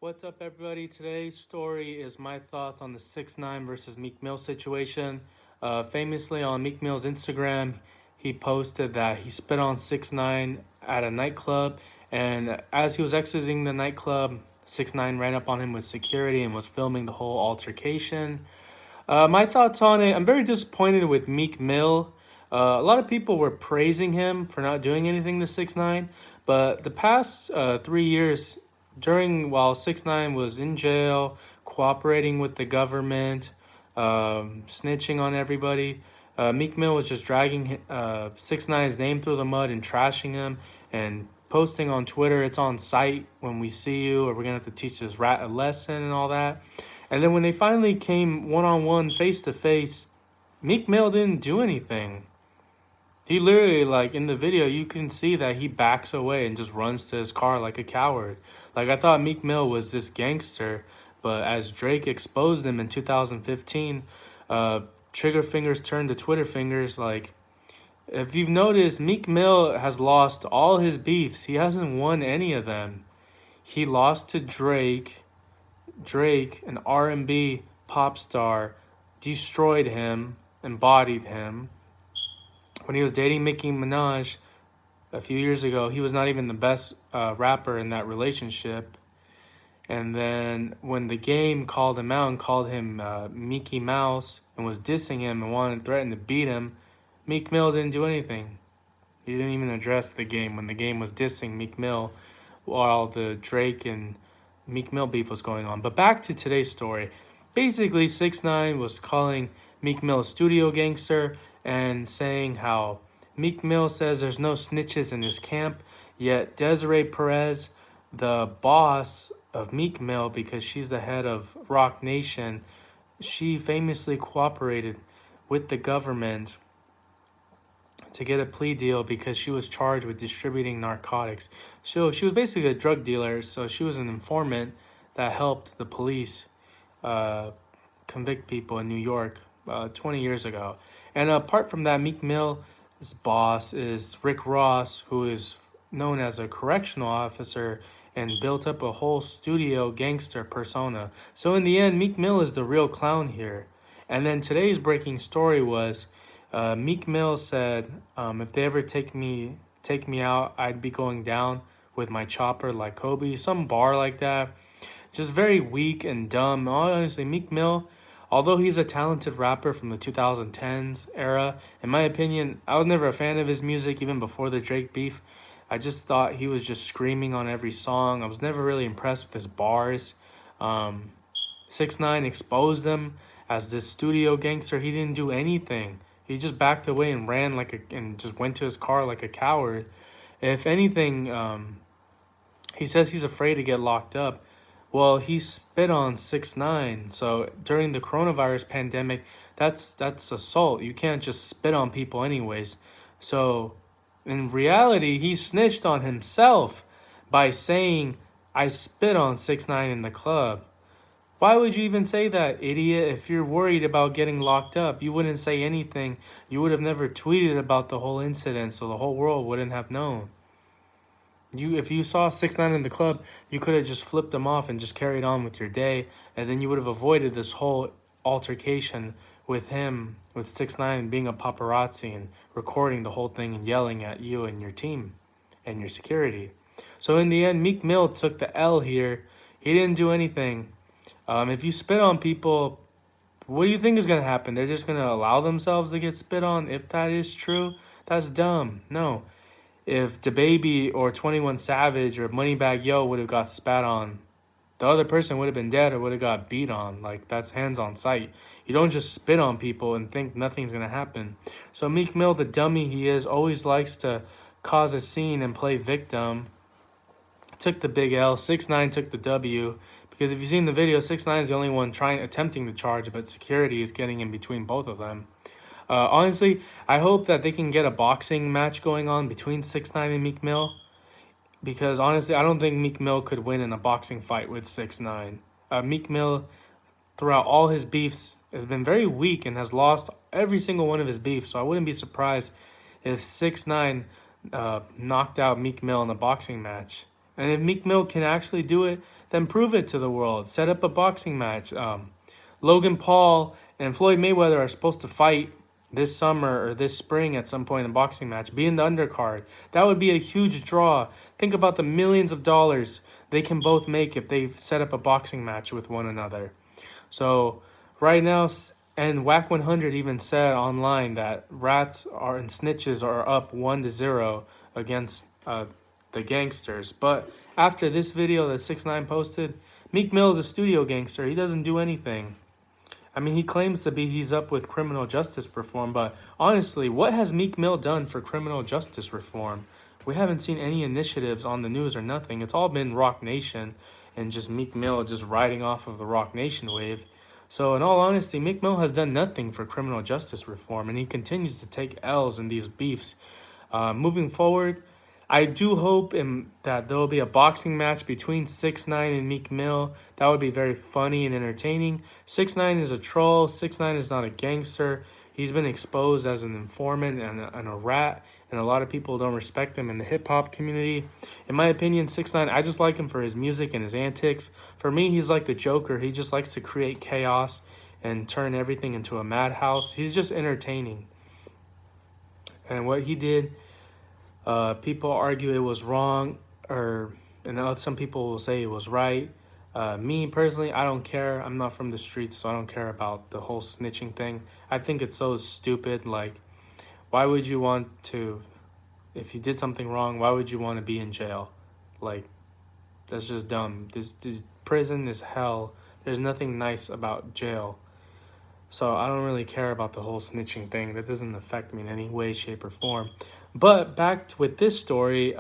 What's up, everybody? Today's story is my thoughts on the 6ix9ine versus Meek Mill situation. Famously on Meek Mill's Instagram, he posted that he spit on 6ix9ine at a nightclub, and as he was exiting the nightclub, 6ix9ine ran up on him with security and was filming the whole altercation. My thoughts on it: I'm very disappointed with Meek Mill. A lot of people were praising him for not doing anything to 6ix9ine, but the past 3 years, while 6ix9ine was in jail, cooperating with the government, snitching on everybody, Meek Mill was just dragging 6ix9ine's name through the mud and trashing him and posting on Twitter, "It's on site when we see you, or we're gonna have to teach this rat a lesson," and all that. And then when they finally came one on one, face to face, Meek Mill didn't do anything. He literally, like in the video, you can see that he backs away and just runs to his car like a coward. Like, I thought Meek Mill was this gangster, but as Drake exposed him in 2015, trigger fingers turned to Twitter fingers. Like, if you've noticed, Meek Mill has lost all his beefs. He hasn't won any of them. He lost to Drake. Drake, an R&B pop star, destroyed him, embodied him. When he was dating Nicki Minaj a few years ago, he was not even the best rapper in that relationship. And then when the game called him out and called him Mickey Mouse and was dissing him and wanted to threaten to beat him, Meek Mill didn't do anything. He didn't even address the game when the game was dissing Meek Mill while the Drake and Meek Mill beef was going on. But back to today's story. Basically, 6ix9ine was calling Meek Mill a studio gangster and saying how Meek Mill says there's no snitches in his camp, yet Desiree Perez, the boss of Meek Mill, because she's the head of Roc Nation, she famously cooperated with the government to get a plea deal because she was charged with distributing narcotics. So she was basically a drug dealer, so she was an informant that helped the police convict people in New York 20 years ago. And apart from that, Meek Mill's boss is Rick Ross, who is known as a correctional officer and built up a whole studio gangster persona. So in the end, Meek Mill is the real clown here. And then today's breaking story was Meek Mill said, if they ever take me out, I'd be going down with my chopper like Kobe, some bar like that. Just very weak and dumb. Honestly, Meek Mill, although he's a talented rapper from the 2010s era, in my opinion, I was never a fan of his music even before the Drake beef. I just thought he was just screaming on every song. I was never really impressed with his bars. 6ix9ine exposed him as this studio gangster. He didn't do anything. He just backed away and ran and just went to his car like a coward. If anything, he says he's afraid to get locked up. Well, he spit on 6ix9ine. So during the coronavirus pandemic, that's assault. You can't just spit on people anyways. So in reality, he snitched on himself by saying, "I spit on 6ix9ine in the club." Why would you even say that, idiot? If you're worried about getting locked up, you wouldn't say anything. You would have never tweeted about the whole incident, so the whole world wouldn't have known. If you saw 6ix9ine in the club, you could have just flipped him off and just carried on with your day, and then you would have avoided this whole altercation with him, with 6ix9ine being a paparazzi and recording the whole thing and yelling at you and your team and your security. So in the end, Meek Mill took the L here. He didn't do anything. If you spit on people, what do you think is going to happen? They're just going to allow themselves to get spit on? If that is true, that's dumb. No. If DaBaby or 21 Savage or Moneybagg Yo would have got spat on, the other person would have been dead or would have got beat on. Like, that's hands on sight. You don't just spit on people and think nothing's going to happen. So Meek Mill, the dummy he is, always likes to cause a scene and play victim. Took the big L. 6ix9ine took the W. Because if you've seen the video, 6ix9ine is the only one attempting the charge, but security is getting in between both of them. Honestly, I hope that they can get a boxing match going on between 6ix9ine and Meek Mill. Because honestly, I don't think Meek Mill could win in a boxing fight with 6ix9ine. Meek Mill, throughout all his beefs, has been very weak and has lost every single one of his beefs. So I wouldn't be surprised if 6ix9ine knocked out Meek Mill in a boxing match. And if Meek Mill can actually do it, then prove it to the world. Set up a boxing match. Logan Paul and Floyd Mayweather are supposed to fight this summer or this spring at some point in a boxing match. Be in the undercard. That would be a huge draw. Think about the millions of dollars they can both make if they set up a boxing match with one another. So right now, and Whack 100 even said online that rats are and snitches are up 1-0 against the gangsters. But after this video that 6ix9ine posted, Meek Mill is a studio gangster. He doesn't do anything. I mean, he claims to be he's up with criminal justice reform, but honestly, what has Meek Mill done for criminal justice reform? We haven't seen any initiatives on the news or nothing. It's all been Rock Nation and just Meek Mill just riding off of the Rock Nation wave. So in all honesty, Meek Mill has done nothing for criminal justice reform, and he continues to take L's in these beefs. Moving forward, I do hope that there will be a boxing match between 6ix9ine and Meek Mill. That would be very funny and entertaining. 6ix9ine is a troll. 6ix9ine is not a gangster. He's been exposed as an informant and a rat, and a lot of people don't respect him in the hip-hop community. In my opinion, 6ix9ine, I just like him for his music and his antics. For me, he's like the Joker. He just likes to create chaos and turn everything into a madhouse. He's just entertaining. And what he did, people argue it was wrong, and some people will say it was right. Me personally, I don't care. I'm not from the streets, so I don't care about the whole snitching thing. I think it's so stupid. Like, why would you want to, if you did something wrong, why would you want to be in jail? Like, that's just dumb. This prison is hell. There's nothing nice about jail. So I don't really care about the whole snitching thing. That doesn't affect me in any way, shape, or form. But with this story,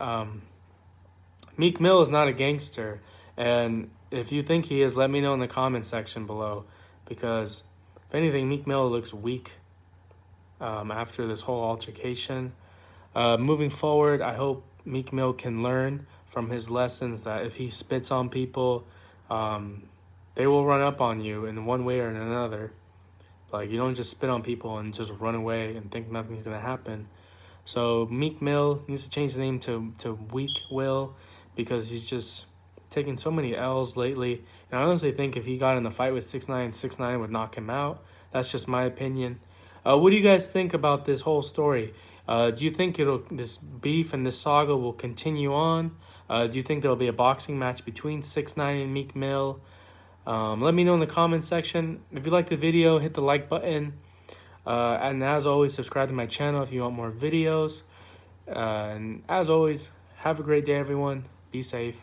Meek Mill is not a gangster. And if you think he is, let me know in the comment section below. Because if anything, Meek Mill looks weak after this whole altercation. Moving forward, I hope Meek Mill can learn from his lessons that if he spits on people, they will run up on you in one way or another. Like, you don't just spit on people and just run away and think nothing's going to happen. So Meek Mill needs to change the name to Weak Will, because he's just taking so many L's lately. And I honestly think if he got in a fight with 6ix9ine, 6ix9ine would knock him out. That's just my opinion. What do you guys think about this whole story? Do you think this beef and this saga will continue on? Do you think there'll be a boxing match between 6ix9ine and Meek Mill? Let me know in the comment section. If you like the video, hit the like button. And as always, subscribe to my channel if you want more videos. And as always, have a great day, everyone. Be safe.